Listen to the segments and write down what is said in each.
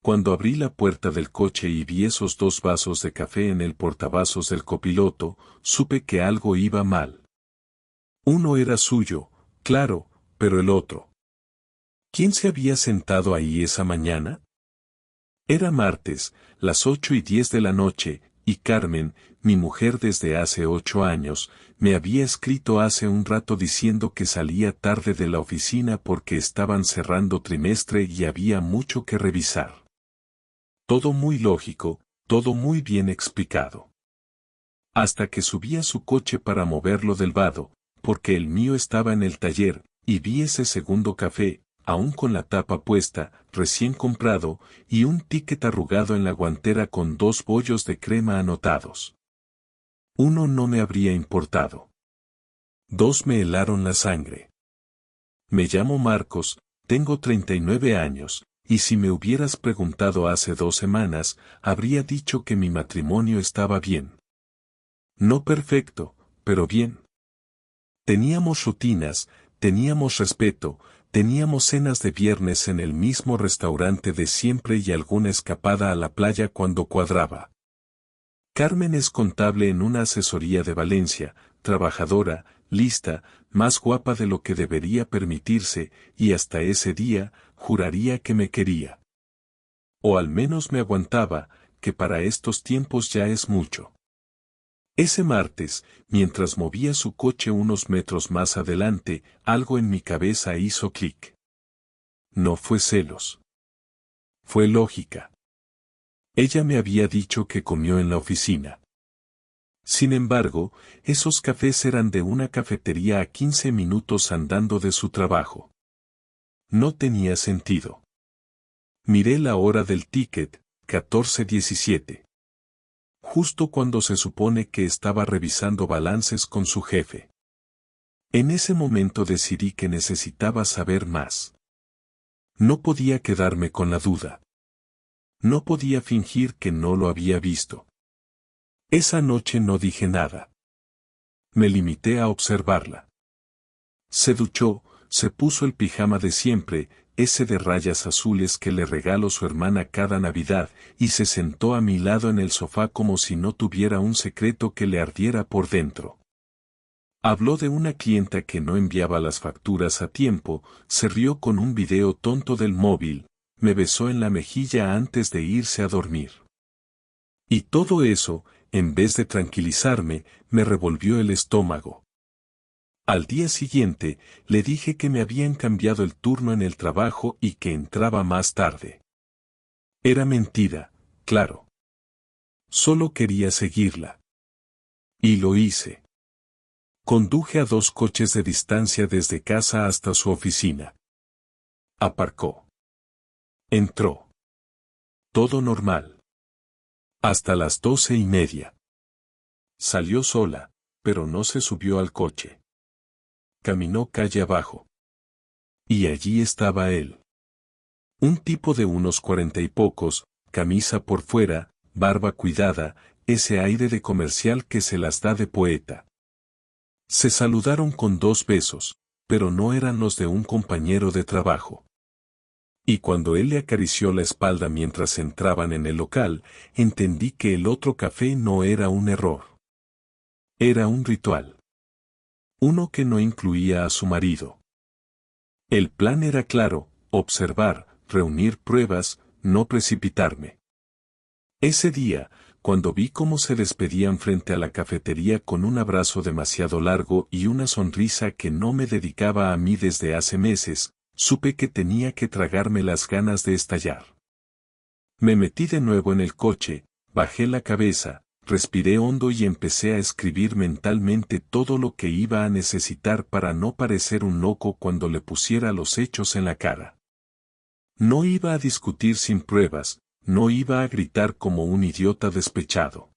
Cuando abrí la puerta del coche y vi esos 2 vasos de café en el portavasos del copiloto, supe que algo iba mal. Uno era suyo, claro, pero el otro. ¿Quién se había sentado ahí esa mañana? Era martes, las 8:10 de la noche, y Carmen, mi mujer desde hace 8 años, me había escrito hace un rato diciendo que salía tarde de la oficina porque estaban cerrando trimestre y había mucho que revisar. Todo muy lógico, todo muy bien explicado. Hasta que subí a su coche para moverlo del vado, porque el mío estaba en el taller, y vi ese segundo café, aún con la tapa puesta, recién comprado, y un ticket arrugado en la guantera con 2 bollos de crema anotados. Uno no me habría importado. 2 me helaron la sangre. Me llamo Marcos, tengo 39 años, y si me hubieras preguntado hace 2 semanas, habría dicho que mi matrimonio estaba bien. No perfecto, pero bien. Teníamos rutinas, teníamos respeto, teníamos cenas de viernes en el mismo restaurante de siempre y alguna escapada a la playa cuando cuadraba. Carmen es contable en una asesoría de Valencia, trabajadora, lista, más guapa de lo que debería permitirse, y hasta ese día, juraría que me quería. O al menos me aguantaba, que para estos tiempos ya es mucho. Ese martes, mientras movía su coche unos metros más adelante, algo en mi cabeza hizo clic. No fue celos. Fue lógica. Ella me había dicho que comió en la oficina. Sin embargo, esos cafés eran de una cafetería a 15 minutos andando de su trabajo. No tenía sentido. Miré la hora del ticket, 14:17. Justo cuando se supone que estaba revisando balances con su jefe. En ese momento decidí que necesitaba saber más. No podía quedarme con la duda. No podía fingir que no lo había visto. Esa noche no dije nada. Me limité a observarla. Se duchó, se puso el pijama de siempre, ese de rayas azules que le regalo su hermana cada Navidad, y se sentó a mi lado en el sofá como si no tuviera un secreto que le ardiera por dentro. Habló de una clienta que no enviaba las facturas a tiempo, se rió con un video tonto del móvil, me besó en la mejilla antes de irse a dormir. Y todo eso, en vez de tranquilizarme, me revolvió el estómago. Al día siguiente, le dije que me habían cambiado el turno en el trabajo y que entraba más tarde. Era mentira, claro. Solo quería seguirla. Y lo hice. Conduje a 2 coches de distancia desde casa hasta su oficina. Aparcó. Entró. Todo normal. Hasta las 12:30. Salió sola, pero no se subió al coche. Caminó calle abajo. Y allí estaba él. Un tipo de unos 40 y pocos, camisa por fuera, barba cuidada, ese aire de comercial que se las da de poeta. Se saludaron con 2 besos, pero no eran los de un compañero de trabajo. Y cuando él le acarició la espalda mientras entraban en el local, entendí que el otro café no era un error. Era un ritual. Uno que no incluía a su marido. El plan era claro, observar, reunir pruebas, no precipitarme. Ese día, cuando vi cómo se despedían frente a la cafetería con un abrazo demasiado largo y una sonrisa que no me dedicaba a mí desde hace meses, supe que tenía que tragarme las ganas de estallar. Me metí de nuevo en el coche, bajé la cabeza, respiré hondo y empecé a escribir mentalmente todo lo que iba a necesitar para no parecer un loco cuando le pusiera los hechos en la cara. No iba a discutir sin pruebas, no iba a gritar como un idiota despechado.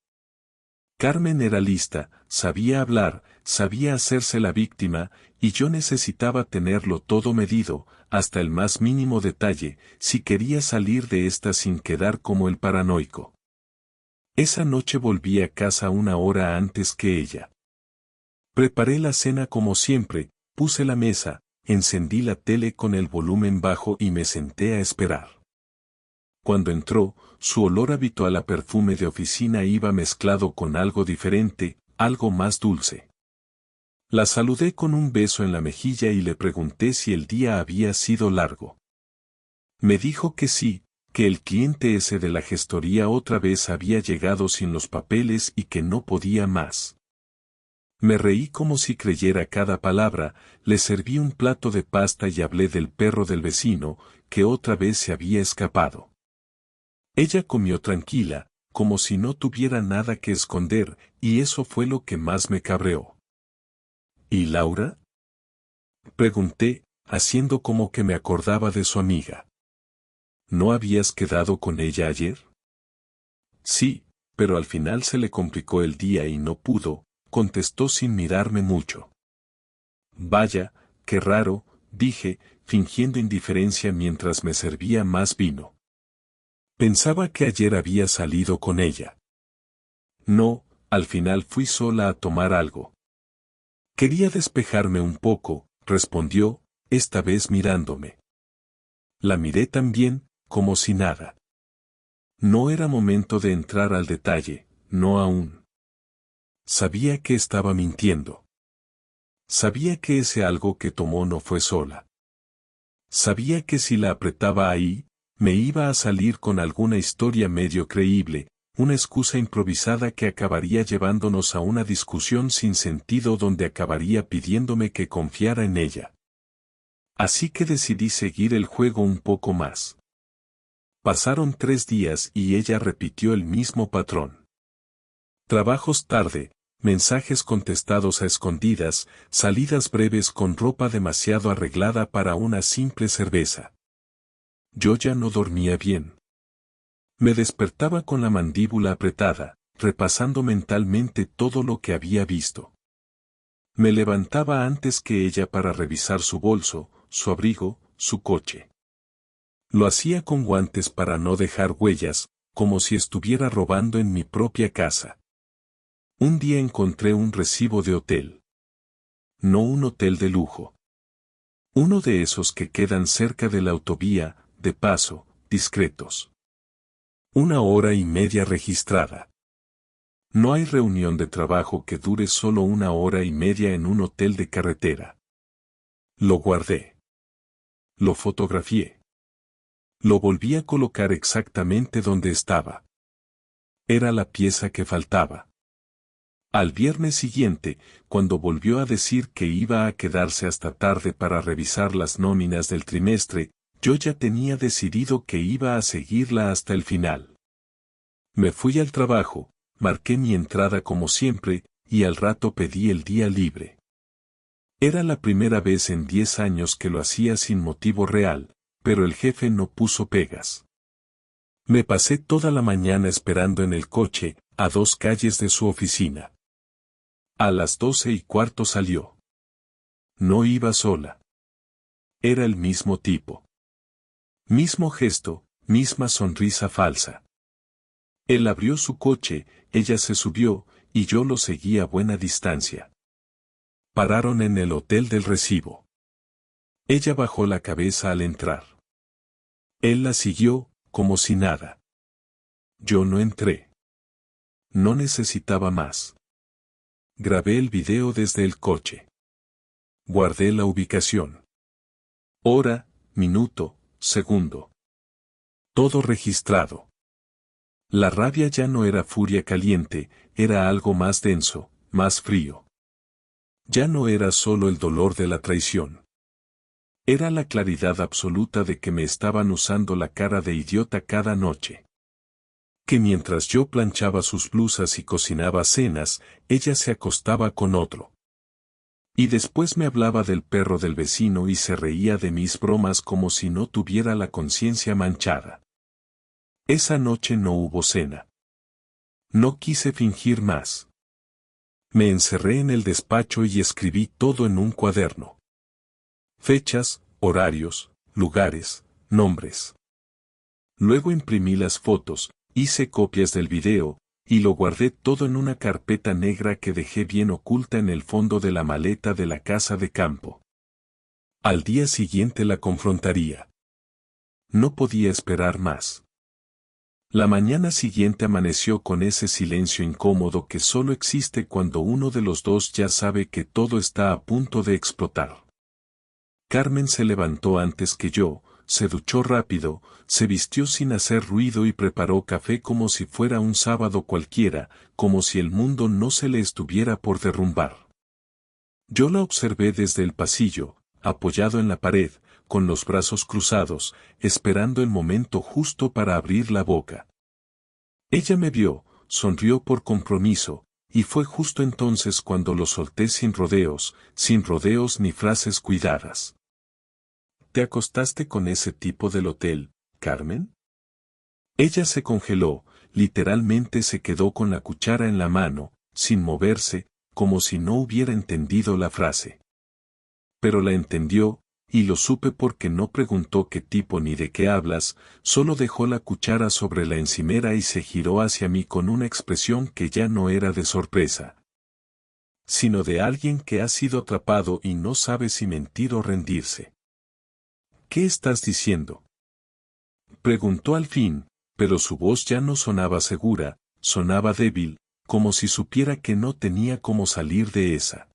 Carmen era lista, sabía hablar, sabía hacerse la víctima, y yo necesitaba tenerlo todo medido, hasta el más mínimo detalle, si quería salir de esta sin quedar como el paranoico. Esa noche volví a casa 1 hora antes que ella. Preparé la cena como siempre, puse la mesa, encendí la tele con el volumen bajo y me senté a esperar. Cuando entró, su olor habitual a perfume de oficina iba mezclado con algo diferente, algo más dulce. La saludé con un beso en la mejilla y le pregunté si el día había sido largo. Me dijo que sí, que el cliente ese de la gestoría otra vez había llegado sin los papeles y que no podía más. Me reí como si creyera cada palabra, le serví un plato de pasta y hablé del perro del vecino, que otra vez se había escapado. Ella comió tranquila, como si no tuviera nada que esconder, y eso fue lo que más me cabreó. ¿Y Laura? Pregunté, haciendo como que me acordaba de su amiga. ¿No habías quedado con ella ayer? Sí, pero al final se le complicó el día y no pudo, contestó sin mirarme mucho. Vaya, qué raro, dije, fingiendo indiferencia mientras me servía más vino. Pensaba que ayer había salido con ella. No, al final fui sola a tomar algo. Quería despejarme un poco, respondió, esta vez mirándome. La miré también, como si nada. No era momento de entrar al detalle, no aún. Sabía que estaba mintiendo. Sabía que ese algo que tomó no fue sola. Sabía que si la apretaba ahí, me iba a salir con alguna historia medio creíble, una excusa improvisada que acabaría llevándonos a una discusión sin sentido donde acabaría pidiéndome que confiara en ella. Así que decidí seguir el juego un poco más. Pasaron 3 días y ella repitió el mismo patrón. Trabajos tarde, mensajes contestados a escondidas, salidas breves con ropa demasiado arreglada para una simple cerveza. Yo ya no dormía bien. Me despertaba con la mandíbula apretada, repasando mentalmente todo lo que había visto. Me levantaba antes que ella para revisar su bolso, su abrigo, su coche. Lo hacía con guantes para no dejar huellas, como si estuviera robando en mi propia casa. Un día encontré un recibo de hotel. No un hotel de lujo. Uno de esos que quedan cerca de la autovía, de paso, discretos. 1 hora y media registrada. No hay reunión de trabajo que dure solo 1 hora y media en un hotel de carretera. Lo guardé. Lo fotografié. Lo volví a colocar exactamente donde estaba. Era la pieza que faltaba. Al viernes siguiente, cuando volvió a decir que iba a quedarse hasta tarde para revisar las nóminas del trimestre, yo ya tenía decidido que iba a seguirla hasta el final. Me fui al trabajo, marqué mi entrada como siempre, y al rato pedí el día libre. Era la primera vez en 10 años que lo hacía sin motivo real, pero el jefe no puso pegas. Me pasé toda la mañana esperando en el coche, a 2 calles de su oficina. A las 12:15 salió. No iba sola. Era el mismo tipo. Mismo gesto, misma sonrisa falsa. Él abrió su coche, ella se subió, y yo lo seguí a buena distancia. Pararon en el hotel del recibo. Ella bajó la cabeza al entrar. Él la siguió, como si nada. Yo no entré. No necesitaba más. Grabé el video desde el coche. Guardé la ubicación. Hora, minuto, segundo. Todo registrado. La rabia ya no era furia caliente, era algo más denso, más frío. Ya no era solo el dolor de la traición. Era la claridad absoluta de que me estaban usando la cara de idiota cada noche. Que mientras yo planchaba sus blusas y cocinaba cenas, ella se acostaba con otro. Y después me hablaba del perro del vecino y se reía de mis bromas como si no tuviera la conciencia manchada. Esa noche no hubo cena. No quise fingir más. Me encerré en el despacho y escribí todo en un cuaderno. Fechas, horarios, lugares, nombres. Luego imprimí las fotos, hice copias del video, y lo guardé todo en una carpeta negra que dejé bien oculta en el fondo de la maleta de la casa de campo. Al día siguiente la confrontaría. No podía esperar más. La mañana siguiente amaneció con ese silencio incómodo que solo existe cuando uno de los dos ya sabe que todo está a punto de explotar. Carmen se levantó antes que yo, se duchó rápido, se vistió sin hacer ruido y preparó café como si fuera un sábado cualquiera, como si el mundo no se le estuviera por derrumbar. Yo la observé desde el pasillo, apoyado en la pared, con los brazos cruzados, esperando el momento justo para abrir la boca. Ella me vio, sonrió por compromiso, y fue justo entonces cuando lo solté sin rodeos ni frases cuidadas. ¿Te acostaste con ese tipo del hotel, Carmen? Ella se congeló, literalmente se quedó con la cuchara en la mano, sin moverse, como si no hubiera entendido la frase. Pero la entendió, y lo supe porque no preguntó qué tipo ni de qué hablas, solo dejó la cuchara sobre la encimera y se giró hacia mí con una expresión que ya no era de sorpresa, sino de alguien que ha sido atrapado y no sabe si mentir o rendirse. ¿Qué estás diciendo?, preguntó al fin, pero su voz ya no sonaba segura, sonaba débil, como si supiera que no tenía cómo salir de esa.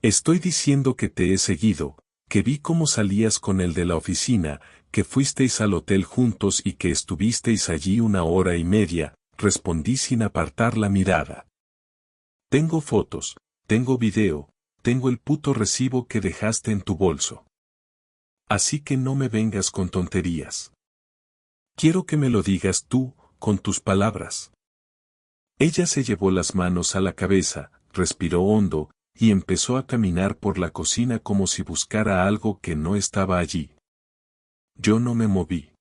Estoy diciendo que te he seguido, que vi cómo salías con el de la oficina, que fuisteis al hotel juntos y que estuvisteis allí 1 hora y media, respondí sin apartar la mirada. Tengo fotos, tengo video, tengo el puto recibo que dejaste en tu bolso. Así que no me vengas con tonterías. Quiero que me lo digas tú, con tus palabras. Ella se llevó las manos a la cabeza, respiró hondo, y empezó a caminar por la cocina como si buscara algo que no estaba allí. Yo no me moví.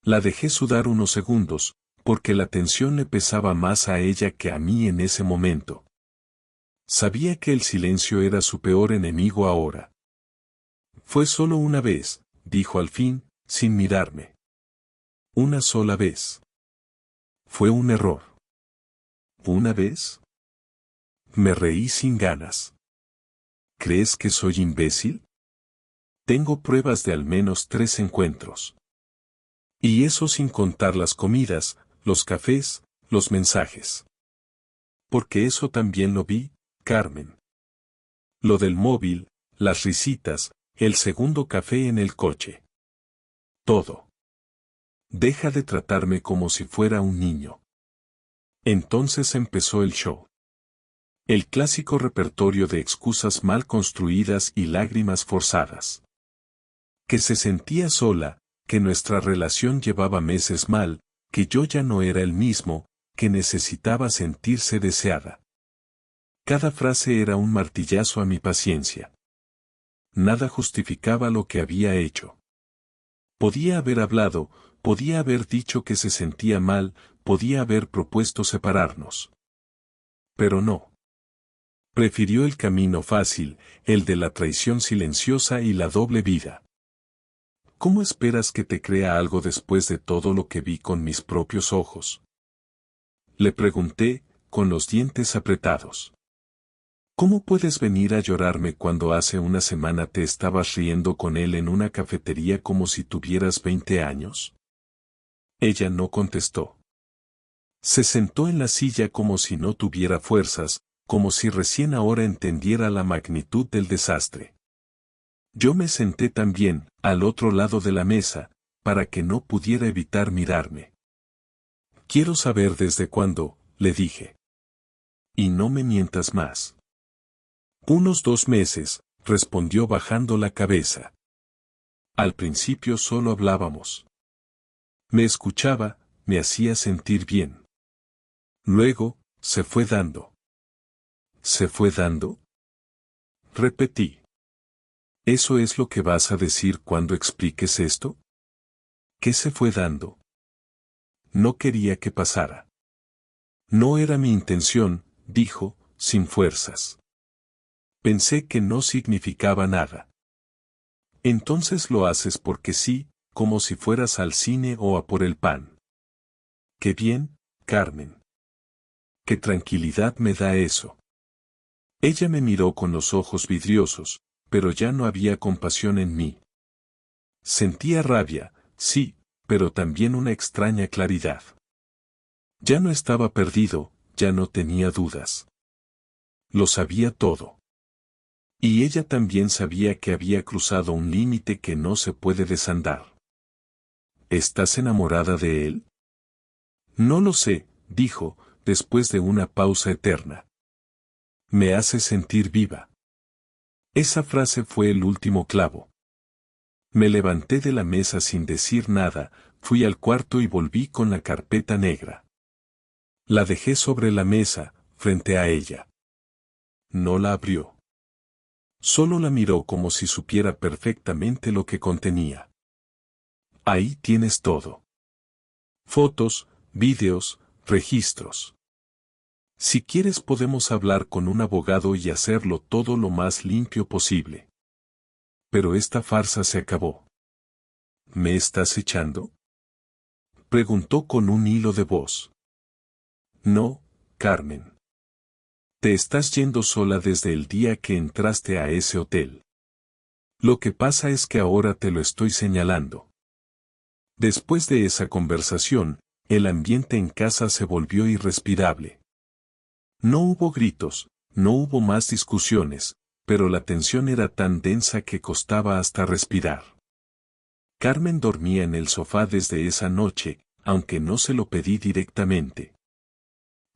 La dejé sudar unos segundos, porque la tensión le pesaba más a ella que a mí en ese momento. Sabía que el silencio era su peor enemigo ahora. Fue solo una vez, dijo al fin, sin mirarme. Una sola vez. Fue un error. ¿Una vez? Me reí sin ganas. ¿Crees que soy imbécil? Tengo pruebas de al menos 3 encuentros. Y eso sin contar las comidas, los cafés, los mensajes. Porque eso también lo vi, Carmen. Lo del móvil, las risitas, el segundo café en el coche. Todo. Deja de tratarme como si fuera un niño. Entonces empezó el show. El clásico repertorio de excusas mal construidas y lágrimas forzadas. Que se sentía sola, que nuestra relación llevaba meses mal, que yo ya no era el mismo, que necesitaba sentirse deseada. Cada frase era un martillazo a mi paciencia. Nada justificaba lo que había hecho. Podía haber hablado, podía haber dicho que se sentía mal, podía haber propuesto separarnos. Pero no. Prefirió el camino fácil, el de la traición silenciosa y la doble vida. ¿Cómo esperas que te crea algo después de todo lo que vi con mis propios ojos? Le pregunté, con los dientes apretados. ¿Cómo puedes venir a llorarme cuando hace una semana te estabas riendo con él en una cafetería como si tuvieras 20 años? Ella no contestó. Se sentó en la silla como si no tuviera fuerzas, como si recién ahora entendiera la magnitud del desastre. Yo me senté también, al otro lado de la mesa, para que no pudiera evitar mirarme. Quiero saber desde cuándo, le dije. Y no me mientas más. Unos 2 meses, respondió bajando la cabeza. Al principio solo hablábamos. Me escuchaba, me hacía sentir bien. Luego, se fue dando. ¿Se fue dando? Repetí. ¿Eso es lo que vas a decir cuando expliques esto? ¿Qué se fue dando? No quería que pasara. No era mi intención, dijo, sin fuerzas. Pensé que no significaba nada. Entonces lo haces porque sí, como si fueras al cine o a por el pan. Qué bien, Carmen. Qué tranquilidad me da eso. Ella me miró con los ojos vidriosos, pero ya no había compasión en mí. Sentía rabia, sí, pero también una extraña claridad. Ya no estaba perdido, ya no tenía dudas. Lo sabía todo. Y ella también sabía que había cruzado un límite que no se puede desandar. ¿Estás enamorada de él? No lo sé, dijo, después de una pausa eterna. Me hace sentir viva. Esa frase fue el último clavo. Me levanté de la mesa sin decir nada, fui al cuarto y volví con la carpeta negra. La dejé sobre la mesa, frente a ella. No la abrió. Solo la miró como si supiera perfectamente lo que contenía. Ahí tienes todo. Fotos, vídeos, registros. Si quieres podemos hablar con un abogado y hacerlo todo lo más limpio posible. Pero esta farsa se acabó. ¿Me estás echando? Preguntó con un hilo de voz. No, Carmen. Te estás yendo sola desde el día que entraste a ese hotel. Lo que pasa es que ahora te lo estoy señalando. Después de esa conversación, el ambiente en casa se volvió irrespirable. No hubo gritos, no hubo más discusiones, pero la tensión era tan densa que costaba hasta respirar. Carmen dormía en el sofá desde esa noche, aunque no se lo pedí directamente.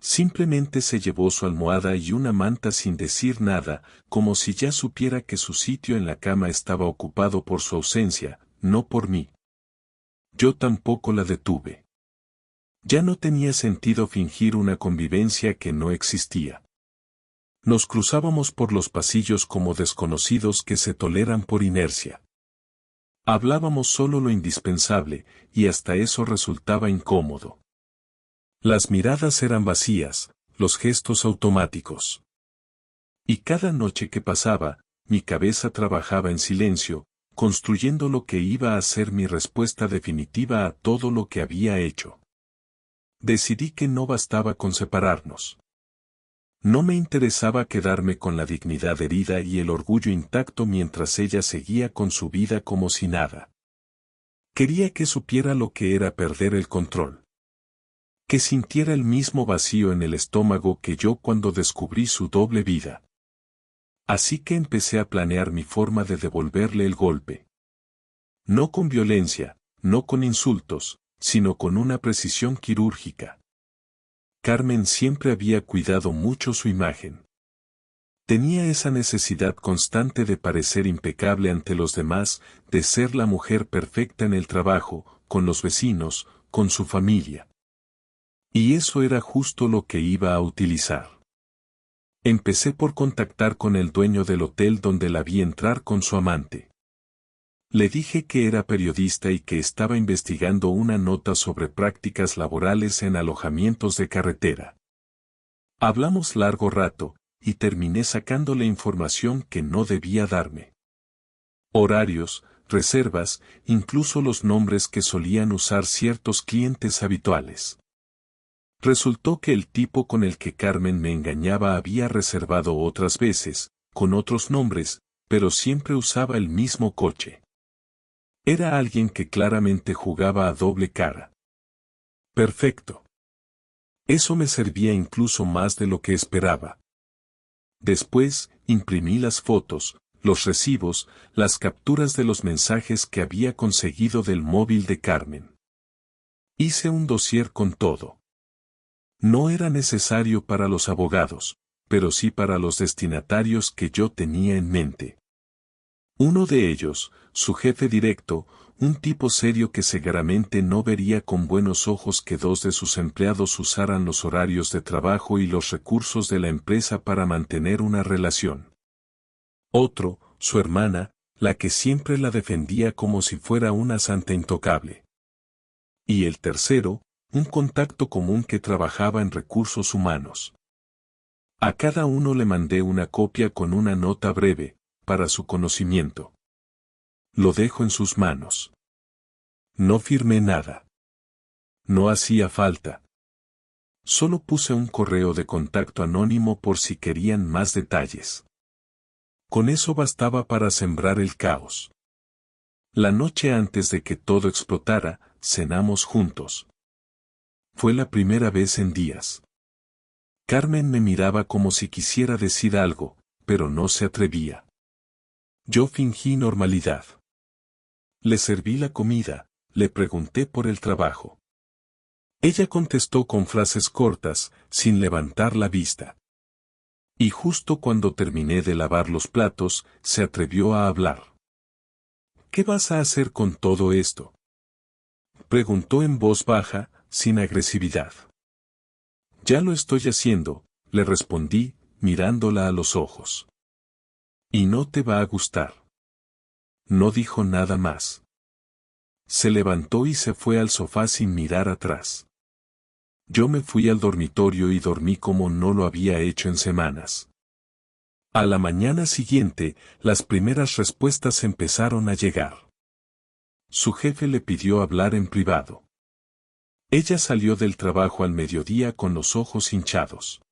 Simplemente se llevó su almohada y una manta sin decir nada, como si ya supiera que su sitio en la cama estaba ocupado por su ausencia, no por mí. Yo tampoco la detuve. Ya no tenía sentido fingir una convivencia que no existía. Nos cruzábamos por los pasillos como desconocidos que se toleran por inercia. Hablábamos solo lo indispensable, y hasta eso resultaba incómodo. Las miradas eran vacías, los gestos automáticos. Y cada noche que pasaba, mi cabeza trabajaba en silencio, construyendo lo que iba a ser mi respuesta definitiva a todo lo que había hecho. Decidí que no bastaba con separarnos. No me interesaba quedarme con la dignidad herida y el orgullo intacto mientras ella seguía con su vida como si nada. Quería que supiera lo que era perder el control. Que sintiera el mismo vacío en el estómago que yo cuando descubrí su doble vida. Así que empecé a planear mi forma de devolverle el golpe. No con violencia, no con insultos, sino con una precisión quirúrgica. Carmen siempre había cuidado mucho su imagen. Tenía esa necesidad constante de parecer impecable ante los demás, de ser la mujer perfecta en el trabajo, con los vecinos, con su familia. Y eso era justo lo que iba a utilizar. Empecé por contactar con el dueño del hotel donde la vi entrar con su amante. Le dije que era periodista y que estaba investigando una nota sobre prácticas laborales en alojamientos de carretera. Hablamos largo rato, y terminé sacándole información que no debía darme. Horarios, reservas, incluso los nombres que solían usar ciertos clientes habituales. Resultó que el tipo con el que Carmen me engañaba había reservado otras veces, con otros nombres, pero siempre usaba el mismo coche. Era alguien que claramente jugaba a doble cara. Perfecto. Eso me servía incluso más de lo que esperaba. Después, imprimí las fotos, los recibos, las capturas de los mensajes que había conseguido del móvil de Carmen. Hice un dossier con todo. No era necesario para los abogados, pero sí para los destinatarios que yo tenía en mente. Uno de ellos, su jefe directo, un tipo serio que seguramente no vería con buenos ojos que dos de sus empleados usaran los horarios de trabajo y los recursos de la empresa para mantener una relación. Otro, su hermana, la que siempre la defendía como si fuera una santa intocable. Y el tercero, un contacto común que trabajaba en recursos humanos. A cada uno le mandé una copia con una nota breve, para su conocimiento. Lo dejo en sus manos. No firmé nada. No hacía falta. Solo puse un correo de contacto anónimo por si querían más detalles. Con eso bastaba para sembrar el caos. La noche antes de que todo explotara, cenamos juntos. Fue la primera vez en días. Carmen me miraba como si quisiera decir algo, pero no se atrevía. Yo fingí normalidad. Le serví la comida, le pregunté por el trabajo. Ella contestó con frases cortas, sin levantar la vista. Y justo cuando terminé de lavar los platos, se atrevió a hablar. ¿Qué vas a hacer con todo esto?, preguntó en voz baja, sin agresividad. Ya lo estoy haciendo, le respondí, mirándola a los ojos. Y no te va a gustar. No dijo nada más. Se levantó y se fue al sofá sin mirar atrás. Yo me fui al dormitorio y dormí como no lo había hecho en semanas. A la mañana siguiente, las primeras respuestas empezaron a llegar. Su jefe le pidió hablar en privado. Ella salió del trabajo al mediodía con los ojos hinchados.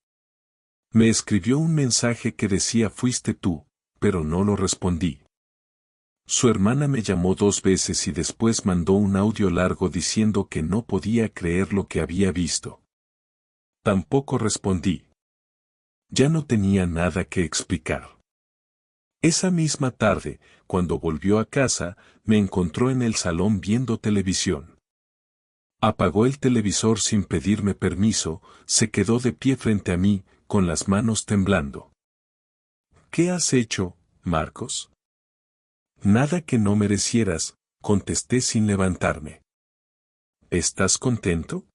Me escribió un mensaje que decía fuiste tú, pero no lo respondí. Su hermana me llamó 2 veces y después mandó un audio largo diciendo que no podía creer lo que había visto. Tampoco respondí. Ya no tenía nada que explicar. Esa misma tarde, cuando volvió a casa, me encontró en el salón viendo televisión. Apagó el televisor sin pedirme permiso, se quedó de pie frente a mí, con las manos temblando. ¿Qué has hecho, Marcos? Nada que no merecieras, contesté sin levantarme. ¿Estás contento?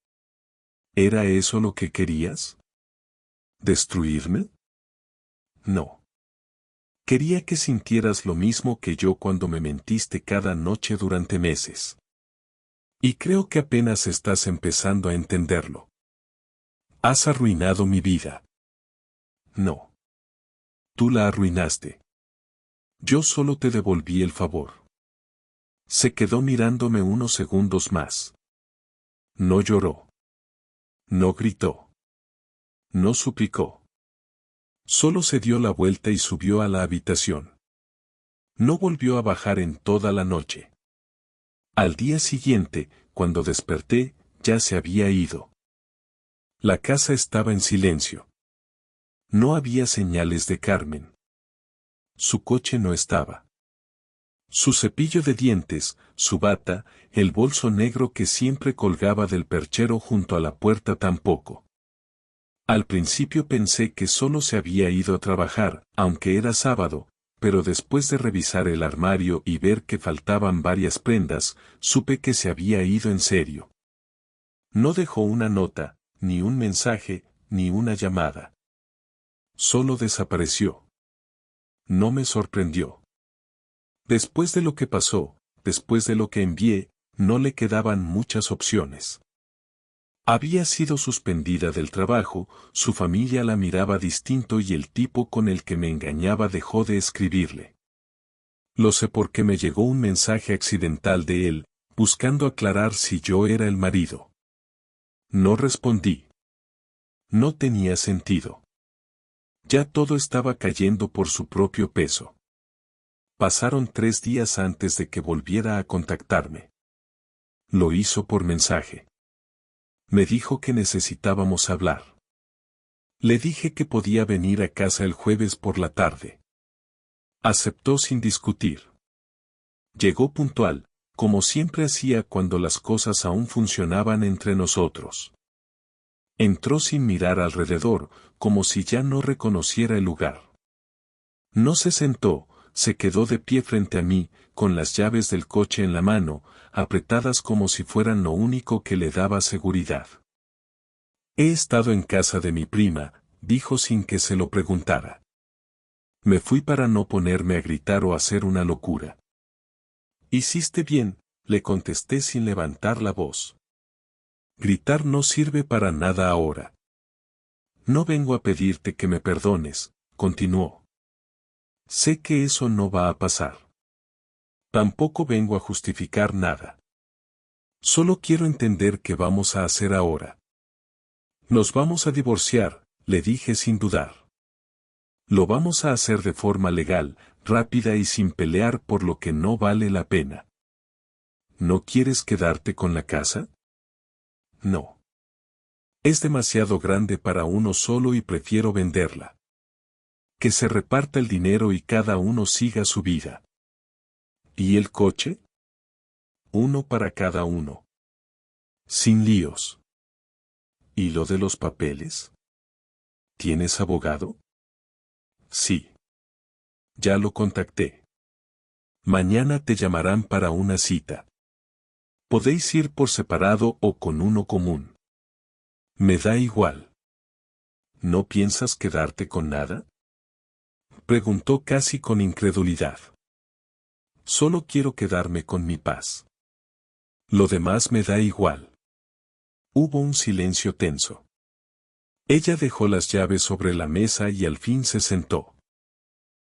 ¿Era eso lo que querías? ¿Destruirme? No. Quería que sintieras lo mismo que yo cuando me mentiste cada noche durante meses. Y creo que apenas estás empezando a entenderlo. Has arruinado mi vida. No. Tú la arruinaste. Yo solo te devolví el favor. Se quedó mirándome unos segundos más. No lloró. No gritó. No suplicó. Solo se dio la vuelta y subió a la habitación. No volvió a bajar en toda la noche. Al día siguiente, cuando desperté, ya se había ido. La casa estaba en silencio. No había señales de Carmen. Su coche no estaba. Su cepillo de dientes, su bata, el bolso negro que siempre colgaba del perchero junto a la puerta tampoco. Al principio pensé que solo se había ido a trabajar, aunque era sábado, pero después de revisar el armario y ver que faltaban varias prendas, supe que se había ido en serio. No dejó una nota, ni un mensaje, ni una llamada. Solo desapareció. No me sorprendió. Después de lo que pasó, después de lo que envié, no le quedaban muchas opciones. Había sido suspendida del trabajo, su familia la miraba distinto y el tipo con el que me engañaba dejó de escribirle. Lo sé porque me llegó un mensaje accidental de él, buscando aclarar si yo era el marido. No respondí. No tenía sentido. Ya todo estaba cayendo por su propio peso. Pasaron 3 días antes de que volviera a contactarme. Lo hizo por mensaje. Me dijo que necesitábamos hablar. Le dije que podía venir a casa el jueves por la tarde. Aceptó sin discutir. Llegó puntual, como siempre hacía cuando las cosas aún funcionaban entre nosotros. Entró sin mirar alrededor, como si ya no reconociera el lugar. No se sentó, se quedó de pie frente a mí, con las llaves del coche en la mano, apretadas como si fueran lo único que le daba seguridad. He estado en casa de mi prima, dijo sin que se lo preguntara. Me fui para no ponerme a gritar o hacer una locura. Hiciste bien, le contesté sin levantar la voz. Gritar no sirve para nada ahora. No vengo a pedirte que me perdones, continuó. Sé que eso no va a pasar. Tampoco vengo a justificar nada. Solo quiero entender qué vamos a hacer ahora. Nos vamos a divorciar, le dije sin dudar. Lo vamos a hacer de forma legal, rápida y sin pelear por lo que no vale la pena. ¿No quieres quedarte con la casa? No. Es demasiado grande para uno solo y prefiero venderla. Que se reparta el dinero y cada uno siga su vida. ¿Y el coche? Uno para cada uno. Sin líos. ¿Y lo de los papeles? ¿Tienes abogado? Sí. Ya lo contacté. Mañana te llamarán para una cita. Podéis ir por separado o con uno común. Me da igual. ¿No piensas quedarte con nada? Preguntó casi con incredulidad. Solo quiero quedarme con mi paz. Lo demás me da igual. Hubo un silencio tenso. Ella dejó las llaves sobre la mesa y al fin se sentó.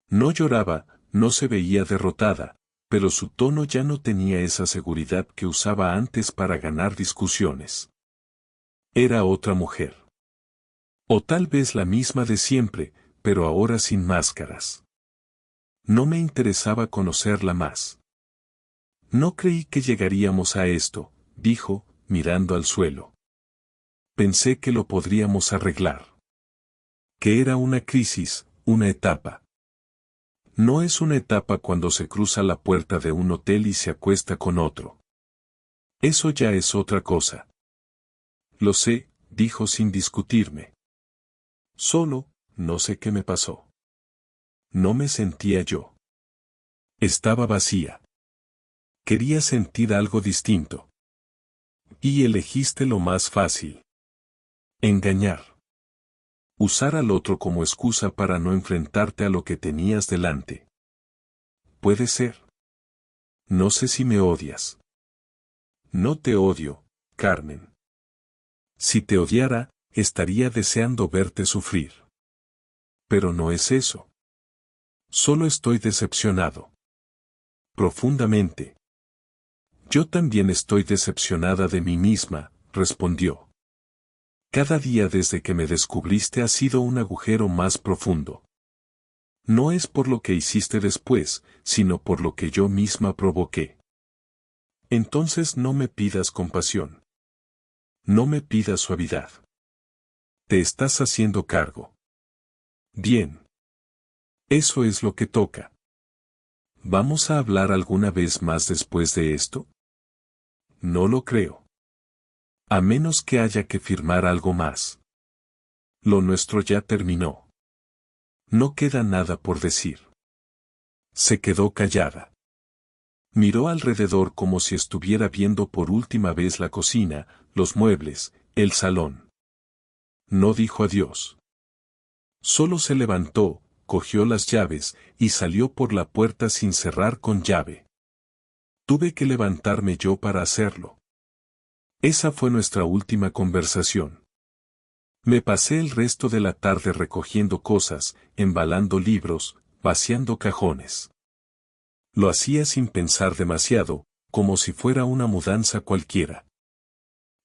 No lloraba, no se veía derrotada, pero su tono ya no tenía esa seguridad que usaba antes para ganar discusiones. Era otra mujer. O tal vez la misma de siempre, pero ahora sin máscaras. No me interesaba conocerla más. No creí que llegaríamos a esto, dijo, mirando al suelo. Pensé que lo podríamos arreglar. Que era una crisis, una etapa. No es una etapa cuando se cruza la puerta de un hotel y se acuesta con otro. Eso ya es otra cosa. Lo sé, dijo sin discutirme. Solo, no sé qué me pasó. No me sentía yo. Estaba vacía. Quería sentir algo distinto. Y elegiste lo más fácil. Engañar. Usar al otro como excusa para no enfrentarte a lo que tenías delante. Puede ser. No sé si me odias. No te odio, Carmen. Si te odiara, estaría deseando verte sufrir. Pero no es eso. Solo estoy decepcionado. Profundamente. Yo también estoy decepcionada de mí misma, respondió. Cada día desde que me descubriste ha sido un agujero más profundo. No es por lo que hiciste después, sino por lo que yo misma provoqué. Entonces no me pidas compasión. No me pidas suavidad. Te estás haciendo cargo. Bien. Eso es lo que toca. ¿Vamos a hablar alguna vez más después de esto? No lo creo. A menos que haya que firmar algo más. Lo nuestro ya terminó. No queda nada por decir. Se quedó callada. Miró alrededor como si estuviera viendo por última vez la cocina, los muebles, el salón. No dijo adiós. Solo se levantó, cogió las llaves y salió por la puerta sin cerrar con llave. Tuve que levantarme yo para hacerlo. Esa fue nuestra última conversación. Me pasé el resto de la tarde recogiendo cosas, embalando libros, vaciando cajones. Lo hacía sin pensar demasiado, como si fuera una mudanza cualquiera.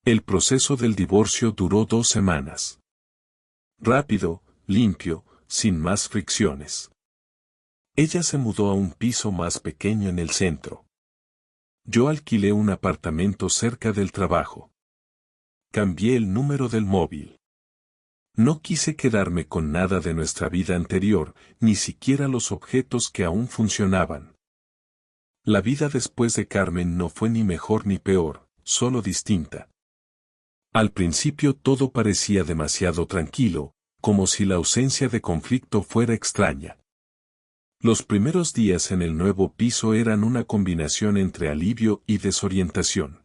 El proceso del divorcio duró 2 semanas. Rápido, limpio, sin más fricciones. Ella se mudó a un piso más pequeño en el centro. Yo alquilé un apartamento cerca del trabajo. Cambié el número del móvil. No quise quedarme con nada de nuestra vida anterior, ni siquiera los objetos que aún funcionaban. La vida después de Carmen no fue ni mejor ni peor, solo distinta. Al principio todo parecía demasiado tranquilo, como si la ausencia de conflicto fuera extraña. Los primeros días en el nuevo piso eran una combinación entre alivio y desorientación.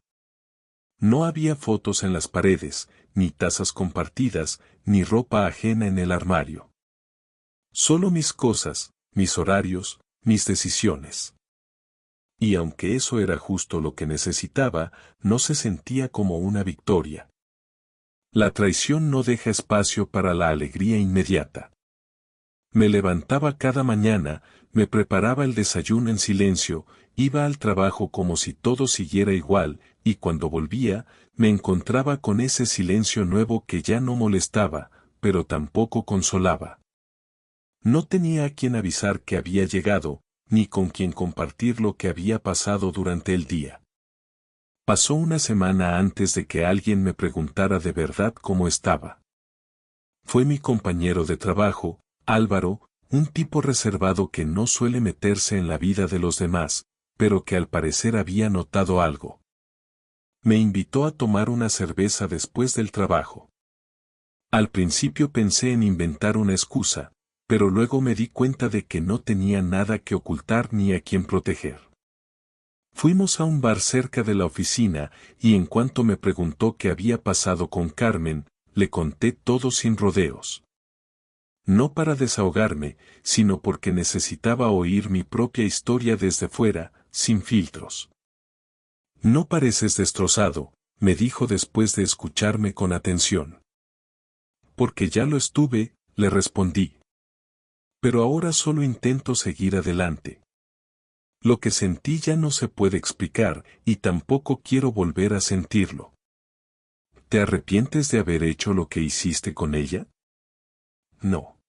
No había fotos en las paredes, ni tazas compartidas, ni ropa ajena en el armario. Solo mis cosas, mis horarios, mis decisiones. Y aunque eso era justo lo que necesitaba, no se sentía como una victoria. La traición no deja espacio para la alegría inmediata. Me levantaba cada mañana, me preparaba el desayuno en silencio, iba al trabajo como si todo siguiera igual, y cuando volvía, me encontraba con ese silencio nuevo que ya no molestaba, pero tampoco consolaba. No tenía a quien avisar que había llegado, ni con quien compartir lo que había pasado durante el día. Pasó una semana antes de que alguien me preguntara de verdad cómo estaba. Fue mi compañero de trabajo, Álvaro, un tipo reservado que no suele meterse en la vida de los demás, pero que al parecer había notado algo. Me invitó a tomar una cerveza después del trabajo. Al principio pensé en inventar una excusa, pero luego me di cuenta de que no tenía nada que ocultar ni a quien proteger. Fuimos a un bar cerca de la oficina, y en cuanto me preguntó qué había pasado con Carmen, le conté todo sin rodeos. No para desahogarme, sino porque necesitaba oír mi propia historia desde fuera, sin filtros. No pareces destrozado, me dijo después de escucharme con atención. Porque ya lo estuve, le respondí. Pero ahora solo intento seguir adelante. Lo que sentí ya no se puede explicar, y tampoco quiero volver a sentirlo. ¿Te arrepientes de haber hecho lo que hiciste con ella? No.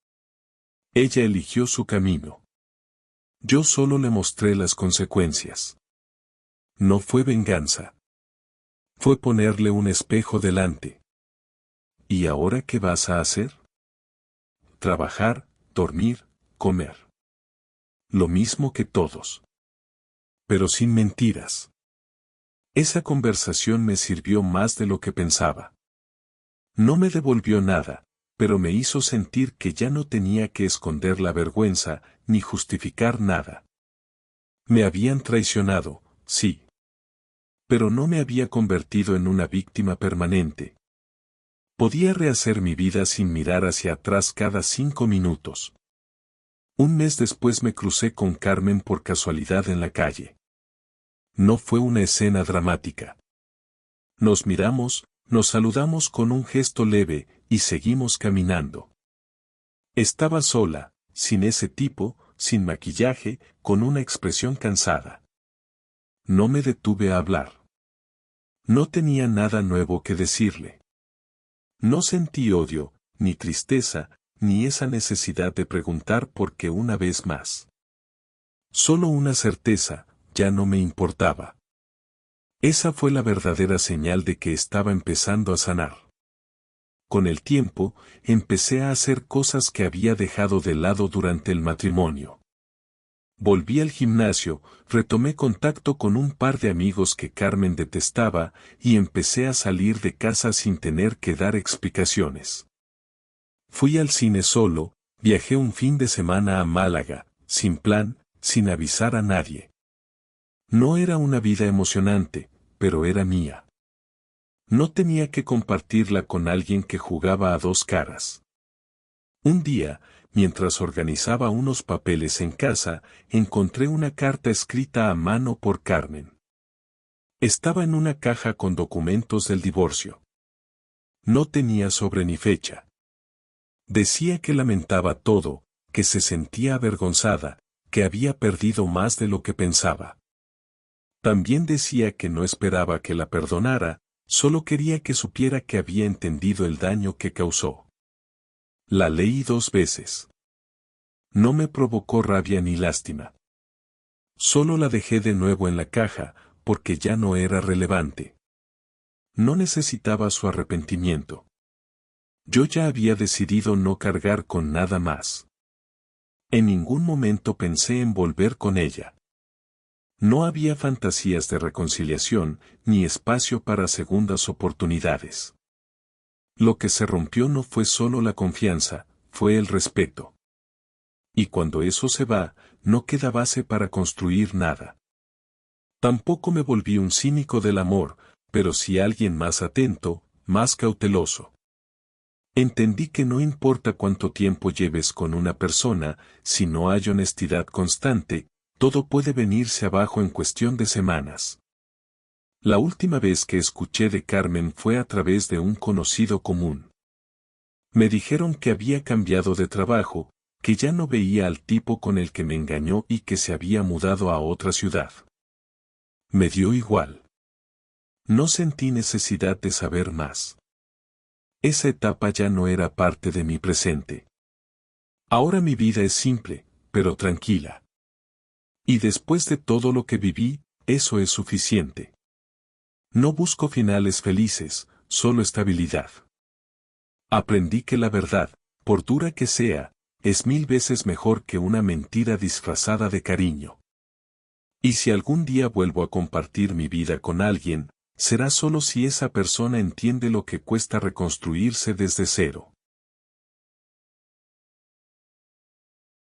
Ella eligió su camino. Yo solo le mostré las consecuencias. No fue venganza. Fue ponerle un espejo delante. ¿Y ahora qué vas a hacer? Trabajar, dormir, comer. Lo mismo que todos. Pero sin mentiras. Esa conversación me sirvió más de lo que pensaba. No me devolvió nada, pero me hizo sentir que ya no tenía que esconder la vergüenza, ni justificar nada. Me habían traicionado, sí. Pero no me había convertido en una víctima permanente. Podía rehacer mi vida sin mirar hacia atrás cada 5 minutos. Un mes después me crucé con Carmen por casualidad en la calle. No fue una escena dramática. Nos miramos, nos saludamos con un gesto leve, y seguimos caminando. Estaba sola, sin ese tipo, sin maquillaje, con una expresión cansada. No me detuve a hablar. No tenía nada nuevo que decirle. No sentí odio, ni tristeza, ni esa necesidad de preguntar por qué una vez más. Solo una certeza, ya no me importaba. Esa fue la verdadera señal de que estaba empezando a sanar. Con el tiempo, empecé a hacer cosas que había dejado de lado durante el matrimonio. Volví al gimnasio, retomé contacto con un par de amigos que Carmen detestaba, y empecé a salir de casa sin tener que dar explicaciones. Fui al cine solo, viajé un fin de semana a Málaga, sin plan, sin avisar a nadie. No era una vida emocionante, pero era mía. No tenía que compartirla con alguien que jugaba a dos caras. Un día, mientras organizaba unos papeles en casa, encontré una carta escrita a mano por Carmen. Estaba en una caja con documentos del divorcio. No tenía sobre ni fecha. Decía que lamentaba todo, que se sentía avergonzada, que había perdido más de lo que pensaba. También decía que no esperaba que la perdonara, solo quería que supiera que había entendido el daño que causó. La leí 2 veces. No me provocó rabia ni lástima. Solo la dejé de nuevo en la caja, porque ya no era relevante. No necesitaba su arrepentimiento. Yo ya había decidido no cargar con nada más. En ningún momento pensé en volver con ella. No había fantasías de reconciliación, ni espacio para segundas oportunidades. Lo que se rompió no fue solo la confianza, fue el respeto. Y cuando eso se va, no queda base para construir nada. Tampoco me volví un cínico del amor, pero sí alguien más atento, más cauteloso. Entendí que no importa cuánto tiempo lleves con una persona, si no hay honestidad constante, todo puede venirse abajo en cuestión de semanas. La última vez que escuché de Carmen fue a través de un conocido común. Me dijeron que había cambiado de trabajo, que ya no veía al tipo con el que me engañó y que se había mudado a otra ciudad. Me dio igual. No sentí necesidad de saber más. Esa etapa ya no era parte de mi presente. Ahora mi vida es simple, pero tranquila. Y después de todo lo que viví, eso es suficiente. No busco finales felices, solo estabilidad. Aprendí que la verdad, por dura que sea, es 1000 veces mejor que una mentira disfrazada de cariño. Y si algún día vuelvo a compartir mi vida con alguien, será solo si esa persona entiende lo que cuesta reconstruirse desde cero.